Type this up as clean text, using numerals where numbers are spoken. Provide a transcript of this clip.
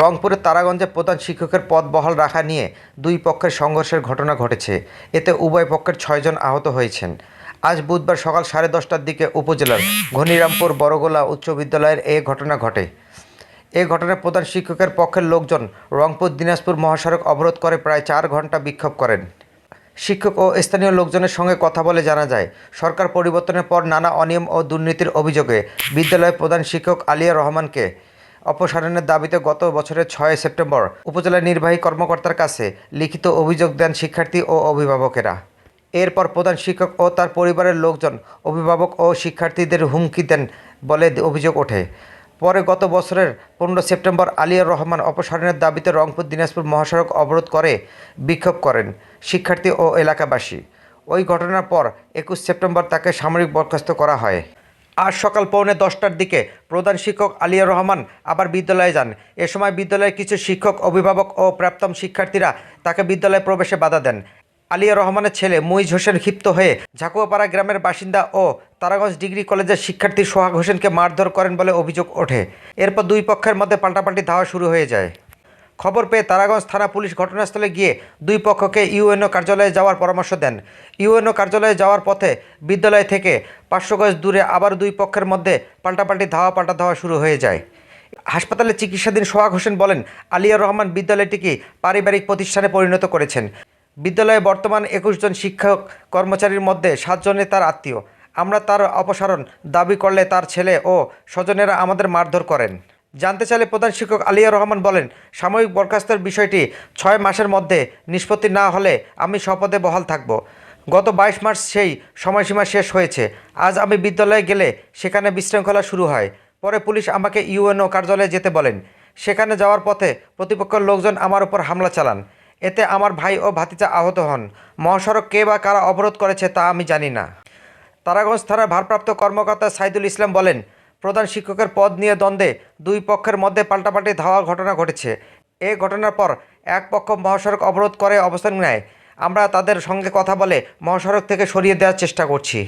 রংপুরের তারাগঞ্জে প্রধান শিক্ষকের পদ বহাল রাখা নিয়ে দুই পক্ষের সংঘর্ষের ঘটনা ঘটেছে। এতে উভয় পক্ষের 6 জন আহত হয়েছেন। আজ বুধবার সকাল 10:30টার দিকে উপজেলার ঘনিরামপুর বড়গোলা উচ্চ বিদ্যালয়ের এই ঘটনা ঘটে। এই ঘটনায় প্রধান শিক্ষকের পক্ষের লোকজন রংপুর দিনাজপুর মহাসড়ক অবরোধ করে প্রায় 4 ঘন্টা বিক্ষোভ করেন। শিক্ষক ও স্থানীয় লোকজনের সঙ্গে কথা বলে জানা যায়, সরকার পরিবর্তনের পর নানা অনিয়ম ও দুর্নীতির অভিযোগে বিদ্যালয়ের প্রধান শিক্ষক আলিয়া রহমানকে অপসারণের দাবিতে গত বছরের 6 সেপ্টেম্বর উপজেলা নির্বাহী কর্মকর্তার কাছে লিখিত অভিযোগ দেন শিক্ষার্থী ও অভিভাবকেরা। এরপর প্রধান শিক্ষক ও তার পরিবারের লোকজন অভিভাবক ও শিক্ষার্থীদের হুমকি দেন বলে অভিযোগ ওঠে। পরে গত বছরের 15 সেপ্টেম্বর আলিয়া রহমান অপসারণের দাবিতে রংপুর দিনাজপুর মহাসড়ক অবরোধ করে বিক্ষোভ করেন শিক্ষার্থী ও এলাকাবাসী। ওই ঘটনার পর 21 সেপ্টেম্বর তাকে সাময়িক বরখাস্ত করা হয়। আজ সকাল 9:45টার দিকে প্রধান শিক্ষক আলিয়া রহমান আবার বিদ্যালয়ে যান। এ সময় বিদ্যালয়ের কিছু শিক্ষক, অভিভাবক ও প্রাক্তন শিক্ষার্থীরা তাকে বিদ্যালয়ে প্রবেশে বাধা দেন। আলিয়া রহমানের ছেলে মুইজ হোসেন ক্ষিপ্ত হয়ে ঝাকুয়াপাড়া গ্রামের বাসিন্দা ও তারাগঞ্জ ডিগ্রি কলেজের শিক্ষার্থী সোহাগ হোসেনকে মারধর করেন বলে অভিযোগ ওঠে। এরপর দুই পক্ষের মধ্যে পাল্টাপাল্টি ধাওয়া শুরু হয়ে যায়। খবর পেয়ে তারাগঞ্জ থানা পুলিশ ঘটনাস্থলে গিয়ে দুই পক্ষকে ইউএনও কার্যালয়ে যাওয়ার পরামর্শ দেন। ইউএনও কার্যালয়ে যাওয়ার পথে বিদ্যালয় থেকে 500 গজ দূরে আবার দুই পক্ষের মধ্যে পাল্টাপাল্টি পাল্টা ধাওয়া শুরু হয়ে যায়। হাসপাতালে চিকিৎসাধীন সোহাগ হোসেন বলেন, আলিয়া রহমান বিদ্যালয়টিকে পারিবারিক প্রতিষ্ঠানে পরিণত করেছেন। বিদ্যালয়ে বর্তমান 21 জন শিক্ষক কর্মচারীর মধ্যে 7 জনের তার আত্মীয়। আমরা তার অপসারণ দাবি করলে তার ছেলে ও স্বজনেরা আমাদের মারধর করেন। জানতে চাইলে প্রধান শিক্ষক আলিয়া রহমান বলেন, সাময়িক বরখাস্তের বিষয়টি 6 মাসের মধ্যে নিষ্পত্তি না হলে আমি শপথে বহাল থাকব। গত 22 মার্চ সেই সময়সীমা শেষ হয়েছে। আজ আমি বিদ্যালয়ে গেলে সেখানে বিশৃঙ্খলা শুরু হয়। পরে পুলিশ আমাকে ইউএনও কার্যালয়ে যেতে বলেন। সেখানে যাওয়ার পথে প্রতিপক্ষের লোকজন আমার উপর হামলা চালান। এতে আমার ভাই ও ভাতিজা আহত হন। মহাসড়ক কে বা কারা অবরোধ করেছে তা আমি জানি না। তারাগঞ্জ থানার ভারপ্রাপ্ত কর্মকর্তা সাইদুল ইসলাম বলেন, প্রধান শিক্ষকের পদ নিয়ে দ্বন্দ্বে দুই পক্ষের মধ্যে পাল্টাপাল্টি ধাওয়ার ঘটনা ঘটেছে। এ ঘটনার পর এক পক্ষ মহাসড়ক অবরোধ করে অবস্থান নেয়। আমরা তাদের সঙ্গে কথা বলে মহাসড়ক থেকে সরিয়ে দেওয়ার চেষ্টা করছি।